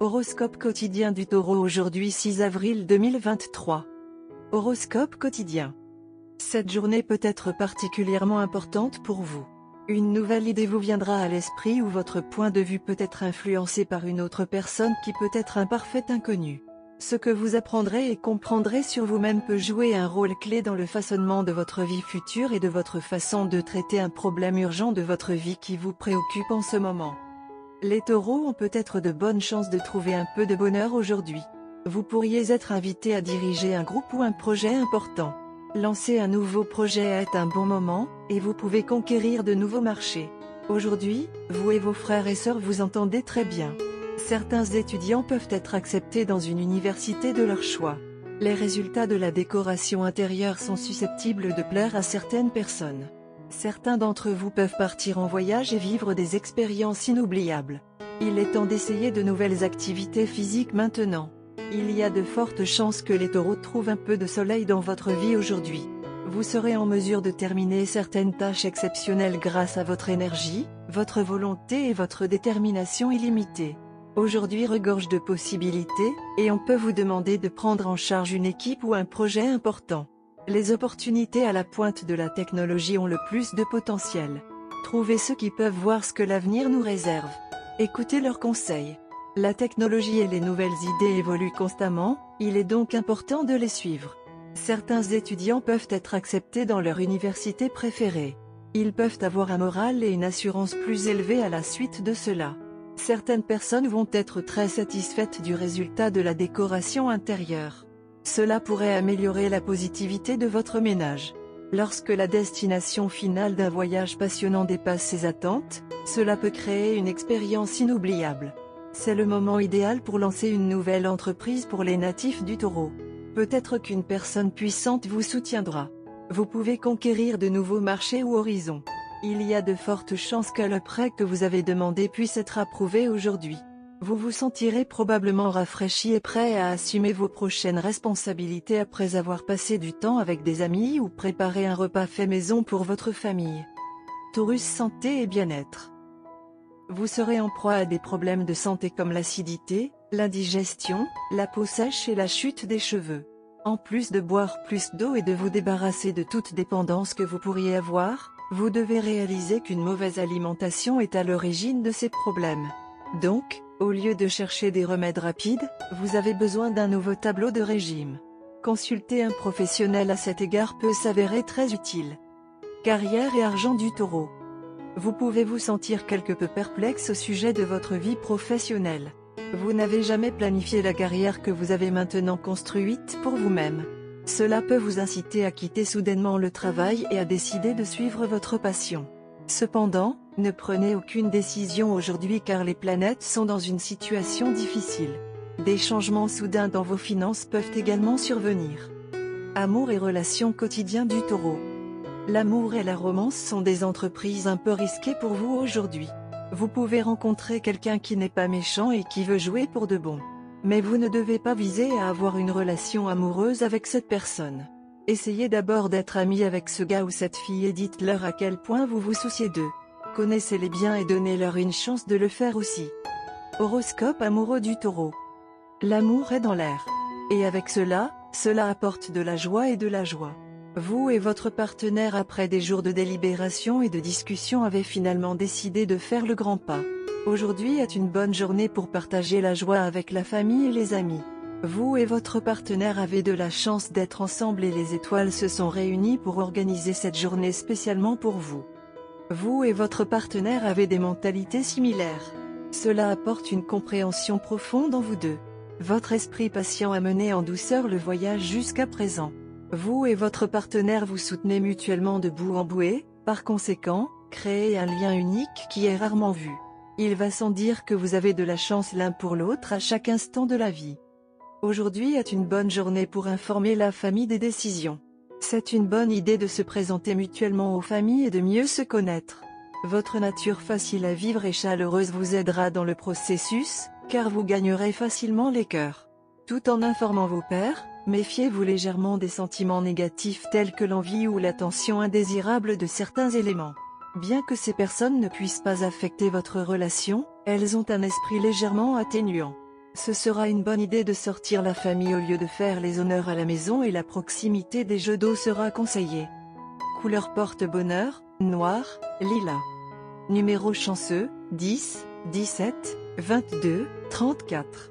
Horoscope quotidien du Taureau aujourd'hui 6 avril 2023. Horoscope quotidien. Cette journée peut être particulièrement importante pour vous. Une nouvelle idée vous viendra à l'esprit ou votre point de vue peut être influencé par une autre personne qui peut être un parfait inconnu. Ce que vous apprendrez et comprendrez sur vous-même peut jouer un rôle clé dans le façonnement de votre vie future et de votre façon de traiter un problème urgent de votre vie qui vous préoccupe en ce moment. Les taureaux ont peut-être de bonnes chances de trouver un peu de bonheur aujourd'hui. Vous pourriez être invité à diriger un groupe ou un projet important. Lancer un nouveau projet est un bon moment, et vous pouvez conquérir de nouveaux marchés. Aujourd'hui, vous et vos frères et sœurs vous entendez très bien. Certains étudiants peuvent être acceptés dans une université de leur choix. Les résultats de la décoration intérieure sont susceptibles de plaire à certaines personnes. Certains d'entre vous peuvent partir en voyage et vivre des expériences inoubliables. Il est temps d'essayer de nouvelles activités physiques maintenant. Il y a de fortes chances que les taureaux trouvent un peu de soleil dans votre vie aujourd'hui. Vous serez en mesure de terminer certaines tâches exceptionnelles grâce à votre énergie, votre volonté et votre détermination illimitée. Aujourd'hui regorge de possibilités, et on peut vous demander de prendre en charge une équipe ou un projet important. Les opportunités à la pointe de la technologie ont le plus de potentiel. Trouvez ceux qui peuvent voir ce que l'avenir nous réserve. Écoutez leurs conseils. La technologie et les nouvelles idées évoluent constamment, il est donc important de les suivre. Certains étudiants peuvent être acceptés dans leur université préférée. Ils peuvent avoir un moral et une assurance plus élevés à la suite de cela. Certaines personnes vont être très satisfaites du résultat de la décoration intérieure. Cela pourrait améliorer la positivité de votre ménage. Lorsque la destination finale d'un voyage passionnant dépasse ses attentes, cela peut créer une expérience inoubliable. C'est le moment idéal pour lancer une nouvelle entreprise pour les natifs du Taureau. Peut-être qu'une personne puissante vous soutiendra. Vous pouvez conquérir de nouveaux marchés ou horizons. Il y a de fortes chances que le prêt que vous avez demandé puisse être approuvé aujourd'hui. Vous vous sentirez probablement rafraîchi et prêt à assumer vos prochaines responsabilités après avoir passé du temps avec des amis ou préparé un repas fait maison pour votre famille. Taurus santé et bien-être. Vous serez en proie à des problèmes de santé comme l'acidité, l'indigestion, la peau sèche et la chute des cheveux. En plus de boire plus d'eau et de vous débarrasser de toute dépendance que vous pourriez avoir, vous devez réaliser qu'une mauvaise alimentation est à l'origine de ces problèmes. Donc, au lieu de chercher des remèdes rapides, vous avez besoin d'un nouveau tableau de régime. Consulter un professionnel à cet égard peut s'avérer très utile. Carrière et argent du Taureau. Vous pouvez vous sentir quelque peu perplexe au sujet de votre vie professionnelle. Vous n'avez jamais planifié la carrière que vous avez maintenant construite pour vous-même. Cela peut vous inciter à quitter soudainement le travail et à décider de suivre votre passion. Cependant, ne prenez aucune décision aujourd'hui car les planètes sont dans une situation difficile. Des changements soudains dans vos finances peuvent également survenir. Amour et relations quotidiennes du Taureau. L'amour et la romance sont des entreprises un peu risquées pour vous aujourd'hui. Vous pouvez rencontrer quelqu'un qui n'est pas méchant et qui veut jouer pour de bon. Mais vous ne devez pas viser à avoir une relation amoureuse avec cette personne. Essayez d'abord d'être ami avec ce gars ou cette fille et dites-leur à quel point vous vous souciez d'eux. Connaissez-les bien et donnez-leur une chance de le faire aussi. Horoscope amoureux du Taureau. L'amour est dans l'air. Et avec cela apporte de la joie et de la joie. Vous et votre partenaire après des jours de délibération et de discussion avez finalement décidé de faire le grand pas. Aujourd'hui est une bonne journée pour partager la joie avec la famille et les amis. Vous et votre partenaire avez de la chance d'être ensemble et les étoiles se sont réunies pour organiser cette journée spécialement pour vous. Vous et votre partenaire avez des mentalités similaires. Cela apporte une compréhension profonde en vous deux. Votre esprit patient a mené en douceur le voyage jusqu'à présent. Vous et votre partenaire vous soutenez mutuellement de bout en bout, par conséquent, créez un lien unique qui est rarement vu. Il va sans dire que vous avez de la chance l'un pour l'autre à chaque instant de la vie. Aujourd'hui est une bonne journée pour informer la famille des décisions. C'est une bonne idée de se présenter mutuellement aux familles et de mieux se connaître. Votre nature facile à vivre et chaleureuse vous aidera dans le processus, car vous gagnerez facilement les cœurs. Tout en informant vos pairs, méfiez-vous légèrement des sentiments négatifs tels que l'envie ou l'attention indésirable de certains éléments. Bien que ces personnes ne puissent pas affecter votre relation, elles ont un esprit légèrement atténuant. Ce sera une bonne idée de sortir la famille au lieu de faire les honneurs à la maison et la proximité des jeux d'eau sera conseillée. Couleur porte-bonheur, noir, lilas. Numéro chanceux, 10, 17, 22, 34.